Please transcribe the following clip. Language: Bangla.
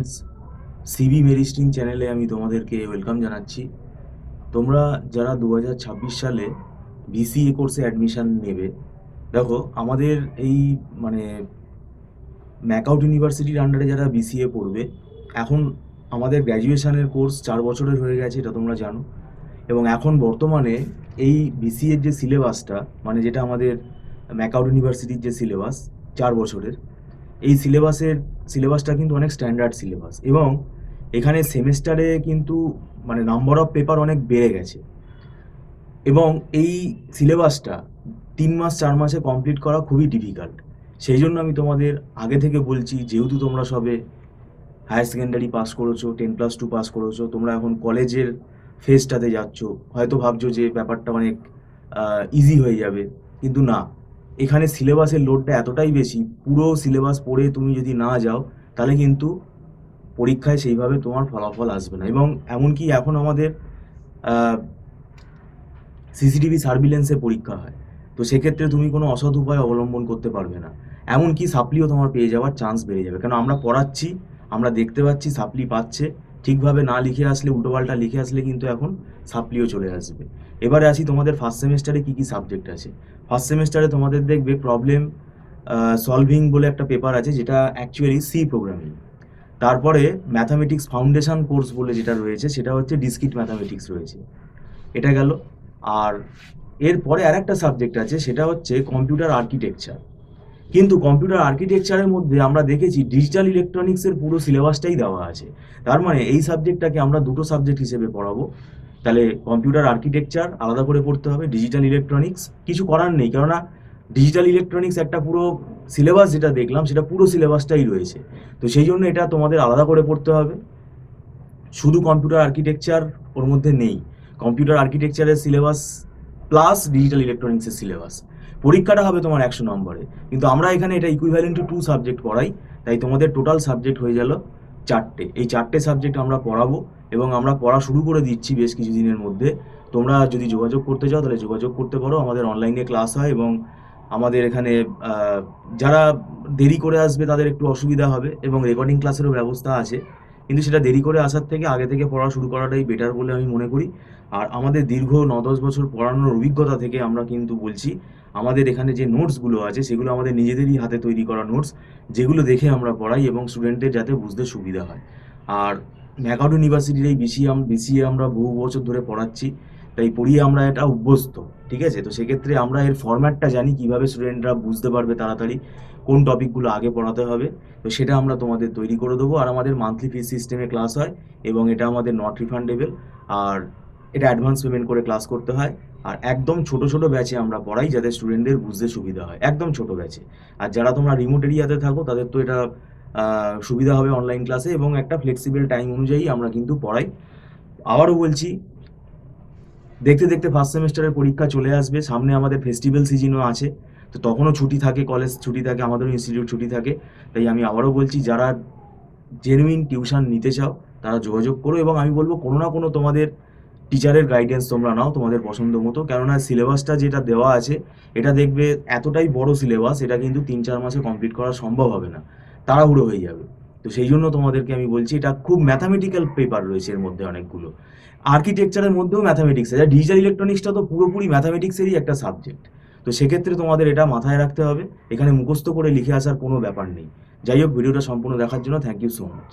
ফ্রেন্ডস, সিবি মেরিস্ট্রিং চ্যানেলে আমি তোমাদেরকে ওয়েলকাম জানাচ্ছি। তোমরা যারা 2026 সালে বিসিএ কোর্সে অ্যাডমিশন নেবে, দেখো আমাদের এই মানে ম্যাকআউট ইউনিভার্সিটির আন্ডারে যারা বিসিএ পড়বে, এখন আমাদের গ্র্যাজুয়েশনের কোর্স 4 বছরের হয়ে গেছে, এটা তোমরা জানো। এবং এখন বর্তমানে এই বিসিএর যে সিলেবাসটা, মানে যেটা আমাদের ম্যাকআউট ইউনিভার্সিটির যে সিলেবাস 4 বছরের, এই সিলেবাসটা কিন্তু অনেক স্ট্যান্ডার্ড সিলেবাস। এবং এখানে সেমেস্টারে কিন্তু মানে নাম্বার অফ পেপার অনেক বেড়ে গেছে। এবং এই সিলেবাসটা 3 মাস 4 মাসে কমপ্লিট করা খুবই ডিফিকাল্ট। সেই জন্য আমি তোমাদের আগে থেকে বলছি, যেহেতু তোমরা সবে হায়ার সেকেন্ডারি পাস করেছো, 10+2 পাস করেছো, তোমরা এখন কলেজের ফেজটাতে যাচ্ছ, হয়তো ভাবছো যে ব্যাপারটা অনেক ইজি হয়ে যাবে, কিন্তু না। এখানে সিলেবাসের লোডটা এতটাই বেশি, পুরো সিলেবাস পড়ে তুমি যদি না যাও, তাহলে কিন্তু পরীক্ষায় সেইভাবে তোমার ফলাফল আসবে না। এবং এমনকি এখন আমাদের সিসিটিভি সার্ভিলেন্সে পরীক্ষা হয়, তো সেক্ষেত্রে তুমি কোনো অসৎ উপায় অবলম্বন করতে পারবে না। এমনকি সাপ্লিও তোমার পেয়ে যাওয়ার চান্স বেড়ে যাবে, কারণ আমরা পড়াচ্ছি, আমরা দেখতে পাচ্ছি সাপ্লি পাচ্ছে। ঠিকভাবে না লিখে আসলে, উল্টোপাল্টা লিখে আসলে কিন্তু এখন সাপ্লিও চলে আসবে। এবারে আসি তোমাদের ফার্স্ট সেমেস্টারে কী কী সাবজেক্ট আছে। ফার্স্ট সেমেস্টারে তোমাদের দেখবে প্রবলেম সলভিং বলে একটা পেপার আছে, যেটা অ্যাকচুয়ালি সি প্রোগ্রামিং। তারপরে ম্যাথামেটিক্স ফাউন্ডেশন কোর্স বলে যেটা রয়েছে, সেটা হচ্ছে ডিসক্রিট ম্যাথামেটিক্স রয়েছে, এটা গেল। আর এরপরে আর একটা সাবজেক্ট আছে, সেটা হচ্ছে কম্পিউটার আর্কিটেকচার। কিন্তু কম্পিউটার আর্কিটেকচারের মধ্যে আমরা দেখেছি ডিজিটাল ইলেকট্রনিক্সের পুরো সিলেবাসটাই দেওয়া আছে। তার মানে এই সাবজেক্টটাকে আমরা দুটো সাবজেক্ট হিসেবে পড়াবো। তাহলে কম্পিউটার আর্কিটেকচার আলাদা করে পড়তে হবে, ডিজিটাল ইলেকট্রনিক্স কিছু করার নেই, কেননা ডিজিটাল ইলেকট্রনিক্স একটা পুরো সিলেবাস, যেটা দেখলাম সেটা পুরো সিলেবাসটাই রয়েছে। তো সেই জন্য এটা তোমাদের আলাদা করে পড়তে হবে। শুধু কম্পিউটার আর্কিটেকচার ওর মধ্যে নেই, কম্পিউটার আর্কিটেকচারের সিলেবাস প্লাস ডিজিটাল ইলেকট্রনিক্সের সিলেবাস। পরীক্ষাটা হবে তোমার 100 নম্বরে, কিন্তু আমরা এখানে এটা ইকুইভ্যালেন্ট টু 2 সাবজেক্ট পড়াই, তাই তোমাদের টোটাল সাবজেক্ট হয়ে গেল 4টে। এই 4টে সাবজেক্ট আমরা পড়াবো, এবং আমরা পড়া শুরু করে দিচ্ছি বেশ কিছু দিনের মধ্যে। তোমরা যদি যোগাযোগ করতে চাও তাহলে যোগাযোগ করতে পারো, আমাদের অনলাইনে ক্লাস হয়। এবং আমাদের এখানে যারা দেরি করে আসবে তাদের একটু অসুবিধা হবে, এবং রেকর্ডিং ক্লাসেরও ব্যবস্থা আছে, কিন্তু সেটা দেরি করে আসার থেকে আগে থেকে পড়া শুরু করাটাই বেটার বলে আমি মনে করি। আর আমাদের দীর্ঘ 9-10 বছর পড়ানোর অভিজ্ঞতা থেকে আমরা কিন্তু বলছি, আমাদের এখানে যে নোটসগুলো আছে সেগুলো আমাদের নিজেদেরই হাতে তৈরি করা নোটস, যেগুলো দেখে আমরা পড়াই এবং স্টুডেন্টদের যাতে বুঝতে সুবিধা হয়। আর ম্যাকআউট ইউনিভার্সিটির এই বিসিএ আমরা বহু বছর ধরে পড়াচ্ছি, তাই পড়িয়ে আমরা এটা অভ্যস্ত। ঠিক আছে, তো সেক্ষেত্রে আমরা এর ফরম্যাটটা জানি, কিভাবে স্টুডেন্টরা বুঝতে পারবে তাড়াতাড়ি, কোন টপিকগুলো আগে পড়াতে হবে। তো সেটা আমরা তোমাদের তৈরি করে দেবো। আর আমাদের মান্থলি ফিস সিস্টেমে ক্লাস হয়, এবং এটা আমাদের নট রিফান্ডেবল। আর এটা অ্যাডভান্স পেমেন্ট করে ক্লাস করতে হয়। আর একদম ছোট ছোট ব্যাচে আমরা পড়াই, যাতে স্টুডেন্টদের বুঝতে সুবিধা হয়, একদম ছোট ব্যাচে। আর যারা তোমরা রিমোট এরিয়াতে থাকো, তাদের তো এটা সুবিধা হবে অনলাইন ক্লাসে, এবং একটা ফ্লেক্সিবল টাইম অনুযায়ী আমরা কিন্তু পড়াই। আবারও বলছি, দেখতে দেখতে ফার্স্ট সেমেস্টারের পরীক্ষা চলে আসবে, সামনে আমাদের ফেস্টিভ্যাল সিজনও আছে, তো তখনও ছুটি থাকে, কলেজ ছুটি থাকে, আমাদেরও ইনস্টিটিউট ছুটি থাকে। তাই আমি আবারও বলছি, যারা জেনুইন টিউশন নিতে চাও তারা যোগাযোগ করো, এবং আমি বলবো কোনো না কোনো তোমাদের টিচারের গাইডেন্স তোমরা নাও তোমাদের পছন্দ মতো, কেননা সিলেবাসটা যেটা দেওয়া আছে এটা দেখবে এতটাই বড় সিলেবাস, এটা কিন্তু 3-4 মাসে কমপ্লিট করা সম্ভব হবে না, তাড়াহুড়ো হয়ে যাবে। তো সেই জন্য তোমাদেরকে আমি বলছি, এটা খুব ম্যাথামেটিক্যাল পেপার রয়েছে এর মধ্যে অনেকগুলো। আর্কিটেকচারের মধ্যেও ম্যাথামেটিক্স আছে, ডিজিটাল ইলেকট্রনিক্সটা তো পুরোপুরি ম্যাথামেটিক্সেরই একটা সাবজেক্ট। তো সেক্ষেত্রে তোমাদের এটা মাথায় রাখতে হবে, এখানে মুখস্থ করে লিখে আসার কোনো ব্যাপার নেই। যাই হোক, ভিডিওটা সম্পূর্ণ দেখার জন্য থ্যাংক ইউ সো মাচ।